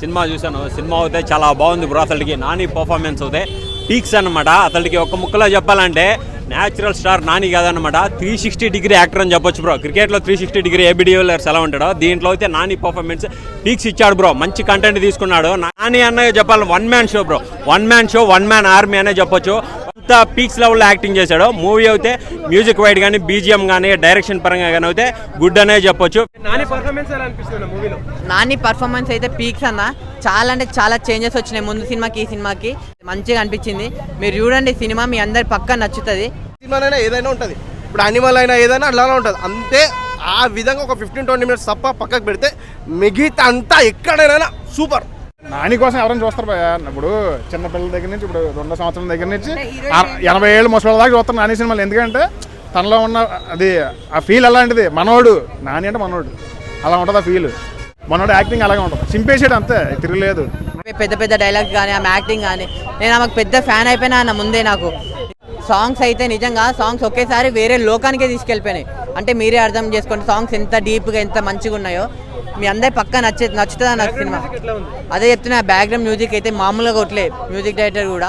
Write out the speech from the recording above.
Cinema చూశాను. Cinema అయితే చాలా బాగుంది బ్రో. అతడికి నాని పర్ఫార్మెన్స్ అయితే పీక్స్ అనమాట. అతడికి ఒక ముక్కలో చెప్పాలంటే న్యాచురల్ స్టార్ నాని కాదనమాట, 360 డిగ్రీ యాక్టర్ అని చెప్పొచ్చు బ్రో. క్రికెట్లో 360 డిగ్రీ ఏబీ డివిలియర్స్ ఎలా ఉంటాడో దీంట్లో అయితే నాని పర్ఫార్మెన్స్ పీక్స్ ఇచ్చాడు బ్రో. మంచి కంటెంట్ తీసుకున్నాడు. నాని అన్నగా చెప్పాలి one man show bro. One man army అనే చెప్పొచ్చు. అంత పీక్స్ లెవెల్లో యాక్టింగ్ చేశాడు. మూవీ అయితే మ్యూజిక్ వైడ్ కానీ బీజిఎం కానీ డైరెక్షన్ పరంగా కానీ అయితే గుడ్ అనే చెప్పొచ్చు. నాని పర్ఫార్మెన్స్ ఎలా అనిపిస్తుంది మూవీలో? నాని పర్ఫార్మెన్స్ అయితే పీక్స్ అన్న. చాలా అంటే చాలా చేంజెస్ వచ్చినాయి ముందు సినిమాకి ఈ సినిమాకి. మంచిగా అనిపించింది. మీరు చూడండి సినిమా, మీ అందరి పక్క నచ్చుతుంది. సినిమానైనా ఏదైనా ఉంటుంది, ఇప్పుడు అనిమల్ అయినా ఏదైనా అలానే ఉంటుంది అంతే. ఆ విధంగా ఒక 15-20 మినిట్స్ తప్ప పక్కకు పెడితే మిగతా అంతా ఎక్కడైనా సూపర్. నాని కోసం ఎవరైనా చూస్తారు భయ. ఇప్పుడు చిన్నపిల్లల దగ్గర నుంచి ఇప్పుడు 2 సంవత్సరాల దగ్గర నుంచి 80 ఏళ్ళు ముసలి దాకా చూస్తారు నాని సినిమాలు. ఎందుకంటే తనలో ఉన్న అది ఆ ఫీల్ అలాంటిది. మనోడు నాని అంటే మనోడు అలా ఉంటుంది. ఆ ఫీల్ మనోడు యాక్టింగ్ అలాగే ఉంటుంది. సింపేసాడు అంతే, తిరగలేదు. పెద్ద పెద్ద డైలాగ్స్ కానీ ఆమె యాక్టింగ్ కానీ నేను ఆమెకు పెద్ద ఫ్యాన్ అయిపోయినా అన్న ముందే. నాకు సాంగ్స్ అయితే నిజంగా సాంగ్స్ ఒకేసారి వేరే లోకానికే తీసుకెళ్ళిపోయినాయి. అంటే మీరే అర్థం చేసుకోండి సాంగ్స్ ఎంత డీప్గా ఎంత మంచిగా ఉన్నాయో. మీ అందరి పక్క నచ్చుతుంది అన్న సినిమా. అదే చెప్తున్నా, బ్యాక్గ్రౌండ్ మ్యూజిక్ అయితే మామూలుగా కొట్టలే మ్యూజిక్ డైరెక్టర్ కూడా.